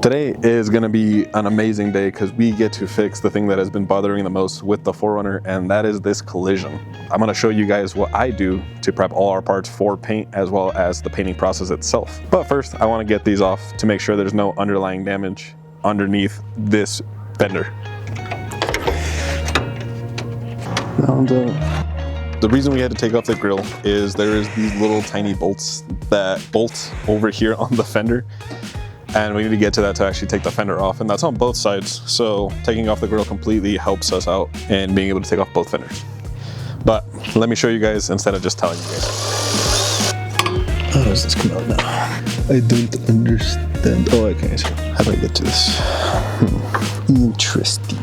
Today is going to be an amazing day because we get to fix the thing that has been bothering the most with the 4Runner, and that is this collision. I'm going to show you guys what I do to prep all our parts for paint as well as the painting process itself. But first, I want to get these off to make sure there's no underlying damage underneath this fender. The reason we had to take off the grill is there is these little tiny bolts that bolt over here on the fender, and we need to get to that to actually take the fender off, and that's on both sides. So taking off the grill completely helps us out in being able to take off both fenders. But let me show you guys instead of just telling you guys. How does this come out now? I don't understand. Oh, okay, so how do I get to this? Interesting.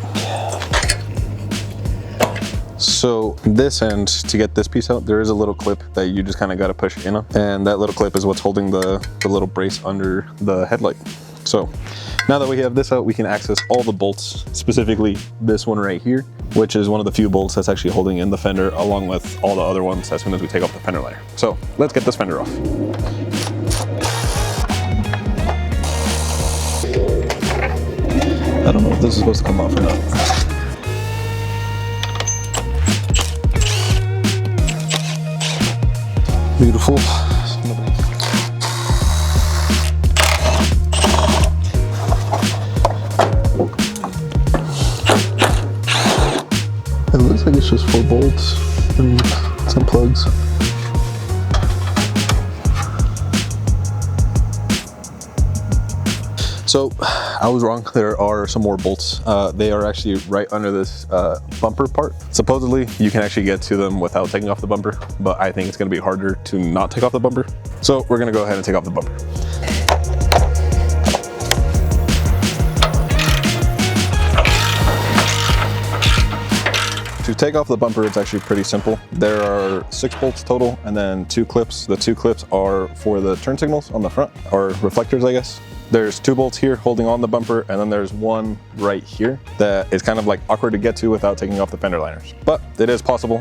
So this end, to get this piece out, there is a little clip that you just kind of got to push in on, and that little clip is what's holding the little brace under the headlight. So now that we have this out, we can access all the bolts, specifically this one right here, which is one of the few bolts that's actually holding in the fender, along with all the other ones as soon as we take off the fender liner. So let's get this fender off. I don't know if this is supposed to come off or not. Beautiful. It looks like it's just 4 bolts and some plugs. So I was wrong, there are some more bolts. They are actually right under this bumper part. Supposedly you can actually get to them without taking off the bumper, but I think it's gonna be harder to not take off the bumper. So we're gonna go ahead and take off the bumper. To take off the bumper, it's actually pretty simple. There are 6 bolts total and then 2 clips. The 2 clips are for the turn signals on the front, or reflectors, I guess. There's 2 bolts here holding on the bumper, and then there's one right here that is kind of like awkward to get to without taking off the fender liners. But it is possible.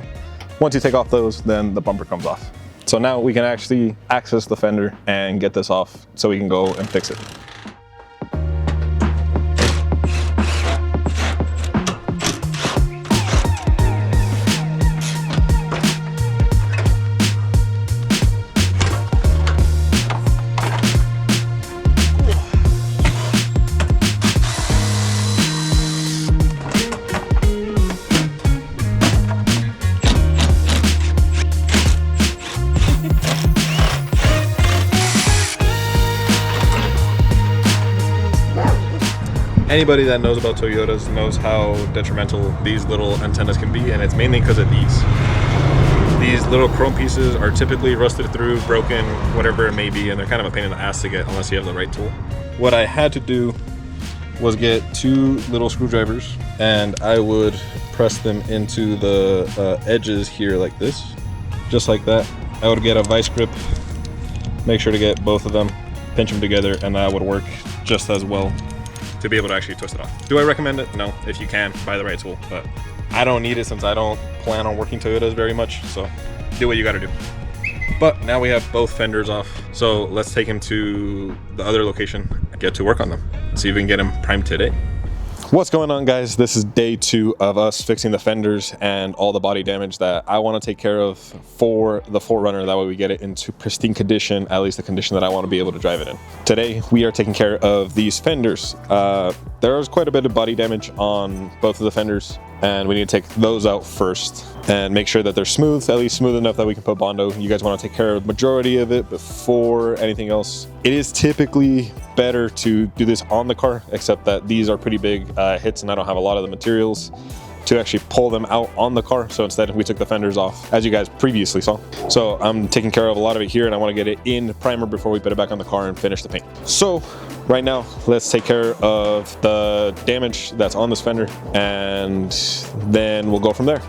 Once you take off those, then the bumper comes off. So now we can actually access the fender and get this off so we can go and fix it. Anybody that knows about Toyotas knows how detrimental these little antennas can be, and it's mainly because of these. These little chrome pieces are typically rusted through, broken, whatever it may be, and they're kind of a pain in the ass to get unless you have the right tool. What I had to do was get 2 little screwdrivers, and I would press them into the edges here like this, just like that. I would get a vice grip, make sure to get both of them, pinch them together, and that would work just as well to be able to actually twist it off. Do I recommend it? No. If you can, buy the right tool, but I don't need it since I don't plan on working Toyotas very much, so do what you gotta do. But now we have both fenders off, so let's take them to the other location and get to work on them. See if we can get them primed today. What's going on, guys? This is day 2 of us fixing the fenders and all the body damage that I want to take care of for the 4Runner. That way we get it into pristine condition, at least the condition that I want to be able to drive it in. Today we are taking care of these fenders. There is quite a bit of body damage on both of the fenders, and we need to take those out first and make sure that they're smooth, at least smooth enough that we can put bondo. You guys want to take care of the majority of it before anything else. It is typically better to do this on the car, except that these are pretty big hits and I don't have a lot of the materials to actually pull them out on the car. So instead we took the fenders off, as you guys previously saw. So I'm taking care of a lot of it here, and I want to get it in primer before we put it back on the car and finish the paint. So right now, let's take care of the damage that's on this fender, and then we'll go from there.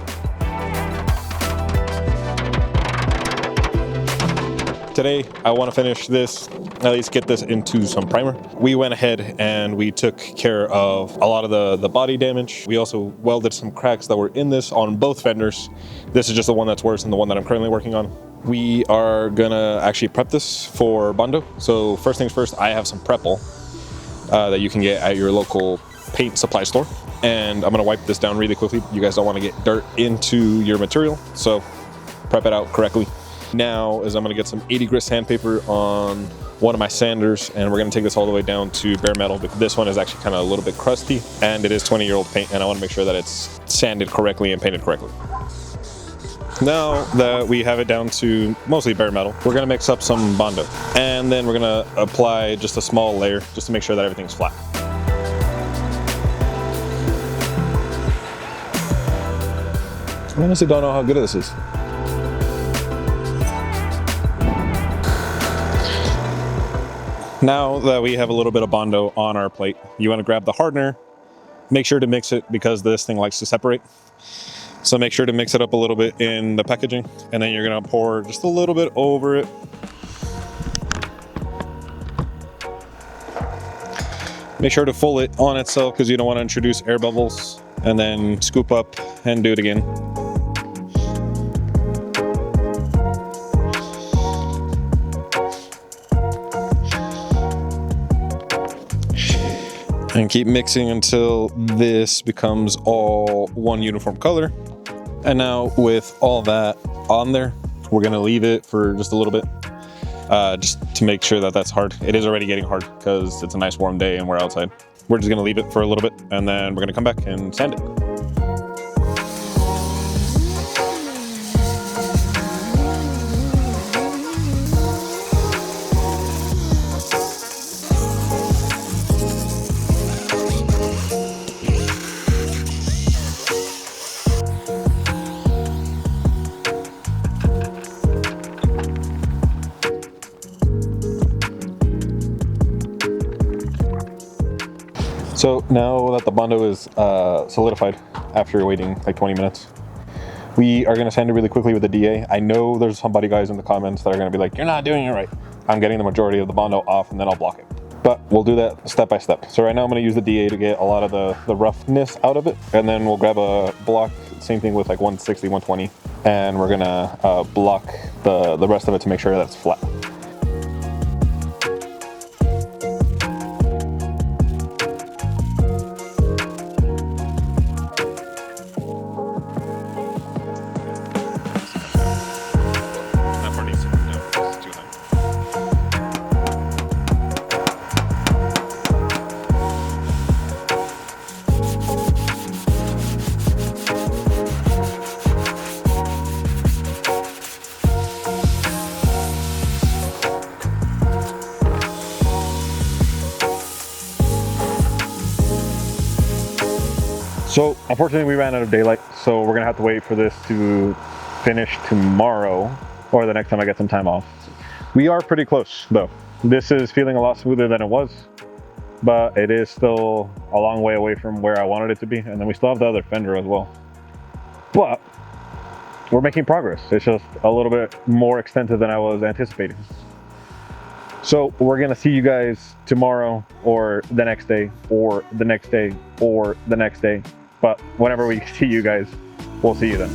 Today, I want to finish this, at least get this into some primer. We went ahead and we took care of a lot of the body damage. We also welded some cracks that were in this on both fenders. This is just the one that's worse than the one that I'm currently working on. We are gonna actually prep this for bondo. So first things first, I have some Prepol. that you can get at your local paint supply store. And I'm gonna wipe this down really quickly. You guys don't want to get dirt into your material, so prep it out correctly. Now is I'm gonna get some 80 grit sandpaper on one of my sanders, and we're gonna take this all the way down to bare metal, because this one is actually kind of a little bit crusty, and it is 20-year-old paint, and I want to make sure that it's sanded correctly and painted correctly. Now that we have it down to mostly bare metal, we're gonna mix up some bondo, and then we're gonna apply just a small layer just to make sure that everything's flat. I honestly don't know how good this is. Now that we have a little bit of bondo on our plate, you want to grab the hardener, make sure to mix it because this thing likes to separate. So make sure to mix it up a little bit in the packaging, and then you're going to pour just a little bit over it. Make sure to full it on itself because you don't want to introduce air bubbles, and then scoop up and do it again. And keep mixing until this becomes all one uniform color. And now with all that on there, we're gonna leave it for just a little bit, just to make sure that that's hard. It is already getting hard because it's a nice warm day and we're outside. We're just gonna leave it for a little bit, and then we're gonna come back and sand it. So now that the bondo is solidified after waiting like 20 minutes, we are gonna sand it really quickly with the DA. I know there's somebody guys in the comments that are gonna be like, you're not doing it right. I'm getting the majority of the bondo off and then I'll block it. But we'll do that step by step. So right now I'm gonna use the DA to get a lot of the roughness out of it. And then we'll grab a block, same thing with like 160, 120. And we're gonna block the rest of it to make sure that's flat. So unfortunately we ran out of daylight, so we're gonna have to wait for this to finish tomorrow or the next time I get some time off. We are pretty close though. This is feeling a lot smoother than it was, but it is still a long way away from where I wanted it to be. And then we still have the other fender as well. But we're making progress. It's just a little bit more extensive than I was anticipating. So we're gonna see you guys tomorrow or the next day or the next day or the next day. But whenever we see you guys, we'll see you then.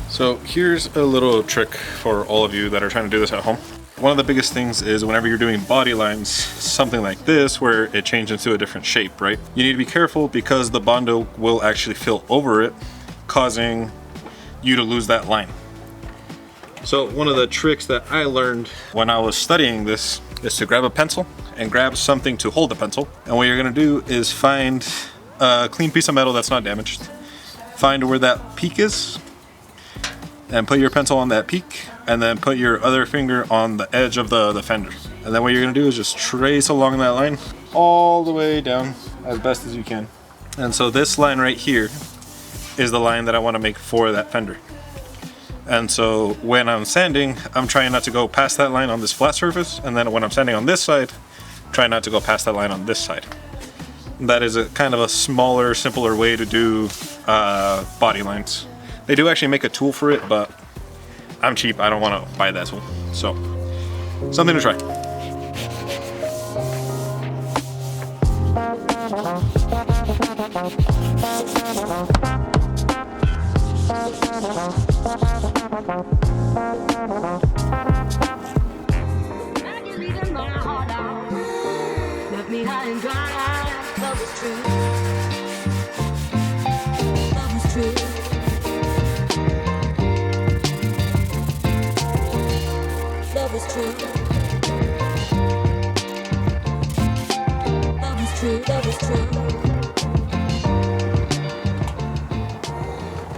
So here's a little trick for all of you that are trying to do this at home. One of the biggest things is whenever you're doing body lines, something like this, where it changes into a different shape, right? You need to be careful because the bondo will actually fill over it, causing you to lose that line. So one of the tricks that I learned when I was studying this is to grab a pencil and grab something to hold the pencil. And what you're gonna do is find a clean piece of metal that's not damaged. Find where that peak is and put your pencil on that peak, and then put your other finger on the edge of the fender. And then what you're gonna do is just trace along that line all the way down as best as you can. And so this line right here is the line that I wanna make for that fender. And so when I'm sanding, I'm trying not to go past that line on this flat surface, and then when I'm sanding on this side, try not to go past that line on this side. That is a kind of a smaller, simpler way to do body lines. They do actually make a tool for it, but I'm cheap, I don't want to buy that tool. So, something to try.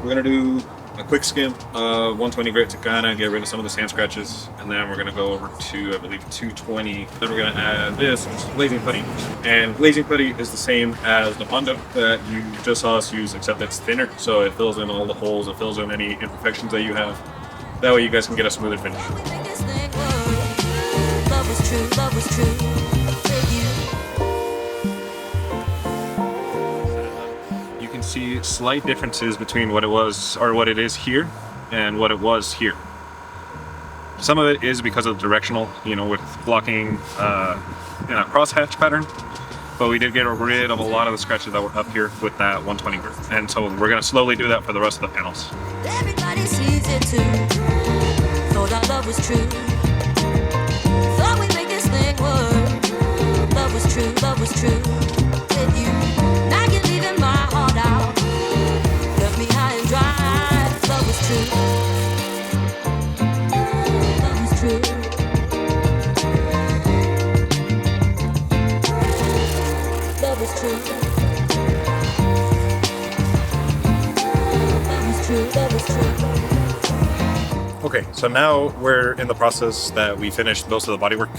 We're gonna do a quick skim of 120 grit to kind of get rid of some of the sand scratches, and then we're gonna go over to, I believe, 220. Then we're gonna add this glazing putty, and glazing putty is the same as the bondo that you just saw us use, except it's thinner, so it fills in all the holes, it fills in any imperfections that you have. That way you guys can get a smoother finish. Love was true, love was true. See slight differences between what it was or what it is here and what it was here. Some of it is because of the directional, with blocking in a crosshatch pattern, but we did get rid of a lot of the scratches that were up here with that 120 grit, and so we're going to slowly do that for the rest of the panels. Everybody sees it too. Thought our love was true. Thought we'd make this thing work. Love was true, love was true. With you, now you're leaving my heart out. Left me high and dry. Love was true. Love was true. Love was true. Love was true. Love was true. Okay, so now we're in the process that we finished most of the bodywork.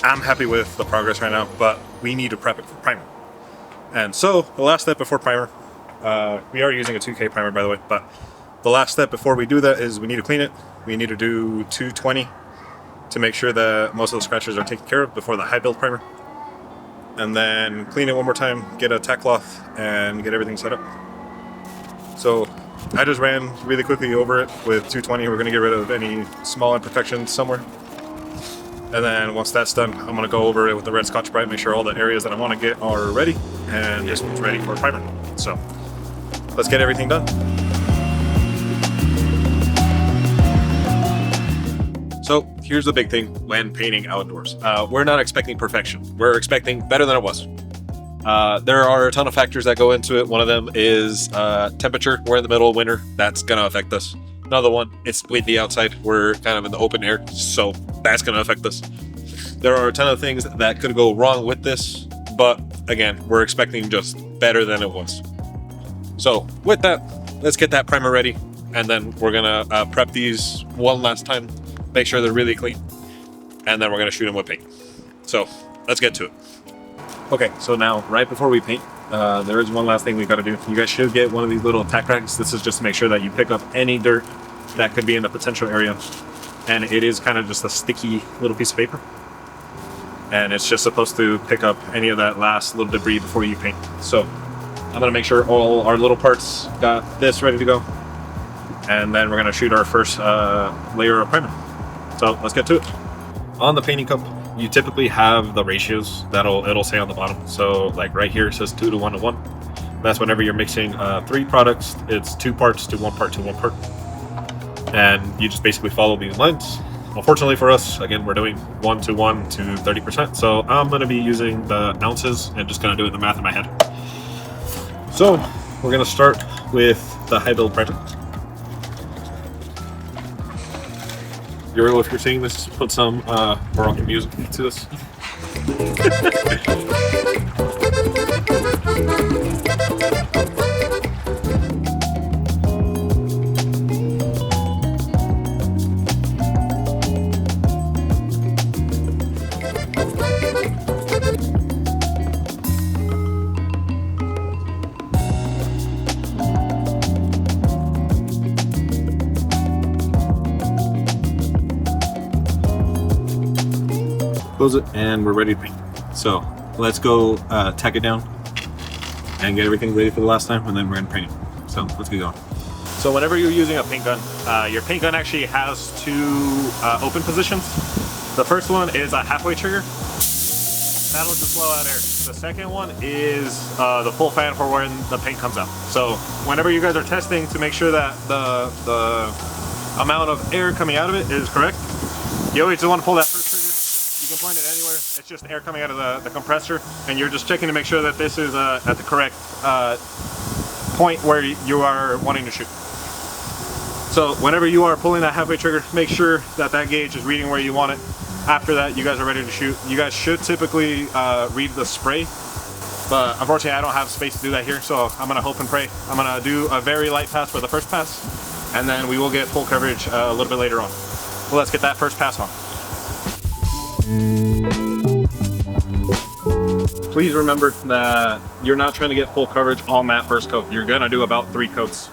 I'm happy with the progress right now, but we need to prep it for primer. And so the last step before primer, we are using a 2K primer, by the way, but the last step before we do that is we need to clean it. We need to do 220 to make sure that most of the scratches are taken care of before the high build primer. And then clean it one more time, get a tack cloth, and get everything set up. So I just ran really quickly over it with 220. We're going to get rid of any small imperfections somewhere. And then once that's done, I'm going to go over it with the red Scotch Brite, make sure all the areas that I want to get are ready, and this one's ready for primer. So let's get everything done. So here's the big thing when painting outdoors. We're not expecting perfection. We're expecting better than it was. There are a ton of factors that go into it. One of them is temperature. We're in the middle of winter. That's going to affect us. Another one, it's windy outside. We're kind of in the open air, so that's going to affect us. There are a ton of things that could go wrong with this, but again, we're expecting just better than it was. So with that, let's get that primer ready, and then we're going to prep these one last time, make sure they're really clean, and then we're going to shoot them with paint. So let's get to it. Okay, so now right before we paint, there is one last thing we got to do. You guys should get one of these little tack rags. This is just to make sure that you pick up any dirt that could be in the potential area. And it is kind of just a sticky little piece of paper. And it's just supposed to pick up any of that last little debris before you paint. So I'm going to make sure all our little parts got this ready to go. And then we're going to shoot our first layer of primer. So let's get to it. On the painting cup, you typically have the ratios it'll say on the bottom. So like right here it says 2 to 1 to 1. That's whenever you're mixing 3 products, it's 2 parts to 1 part to 1 part. And you just basically follow these lines. Unfortunately for us, again, we're doing 1 to 1 to 30%. So I'm going to be using the ounces and just going to do the math in my head. So we're going to start with the high build primer. If you're seeing this, put some Moroccan music to this. Close it, and we're ready to paint. So let's go tack it down and get everything ready for the last time, and then we're gonna paint it. So let's get going. So whenever you're using a paint gun, your paint gun actually has 2 open positions. The first one is a halfway trigger, That'll just blow out air. The second one is the full fan for when the paint comes out. So whenever you guys are testing to make sure that the amount of air coming out of it is correct, you always just want to pull that first trigger. You can point it anywhere. It's just air coming out of the compressor, and you're just checking to make sure that this is at the correct point where you are wanting to shoot. So whenever you are pulling that halfway trigger, make sure that that gauge is reading where you want it. After that, you guys are ready to shoot. You guys should typically read the spray, but unfortunately I don't have space to do that here, so I'm gonna hope and pray. I'm gonna do a very light pass for the first pass, and then we will get full coverage a little bit later on. Well, let's get that first pass on. Please remember that you're not trying to get full coverage on that first coat. You're gonna do about 3 coats.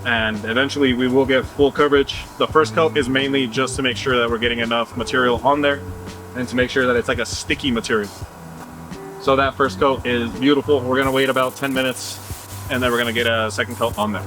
And eventually we will get full coverage. The first coat is mainly just to make sure that we're getting enough material on there and to make sure that it's like a sticky material. So that first coat is beautiful. We're gonna wait about 10 minutes and then we're gonna get a second coat on there.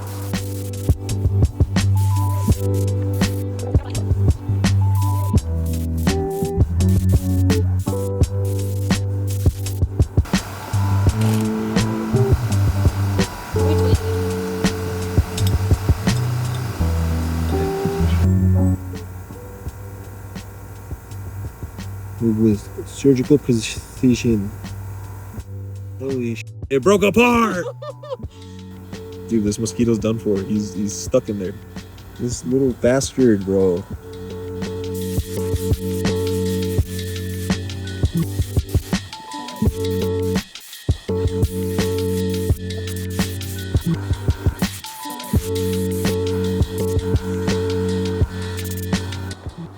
With surgical precision. Holy shit. It broke apart! Dude, this mosquito's done for. He's stuck in there. This little bastard, bro.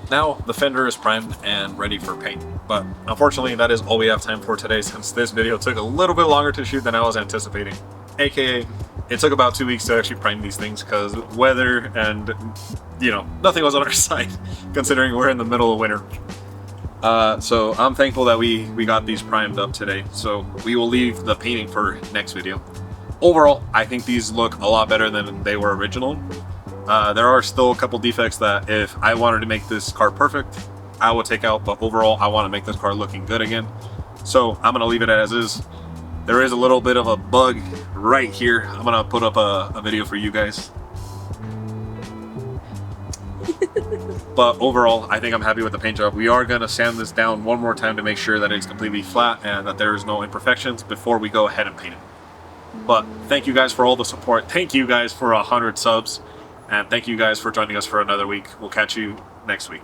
Now the fender is primed and ready for paint, but unfortunately that is all we have time for today, since this video took a little bit longer to shoot than I was anticipating. AKA, it took about 2 weeks to actually prime these things because weather and, you know, nothing was on our side considering we're in the middle of winter. So I'm thankful that we got these primed up today. So we will leave the painting for next video. Overall, I think these look a lot better than they were original. There are still a couple defects that if I wanted to make this car perfect, I would take out, but overall I want to make this car looking good again. So I'm going to leave it as is. There is a little bit of a bug right here. I'm going to put up a video for you guys. But overall, I think I'm happy with the paint job. We are going to sand this down one more time to make sure that it's completely flat and that there is no imperfections before we go ahead and paint it. But thank you guys for all the support. Thank you guys for 100 subs. And thank you guys for joining us for another week. We'll catch you next week.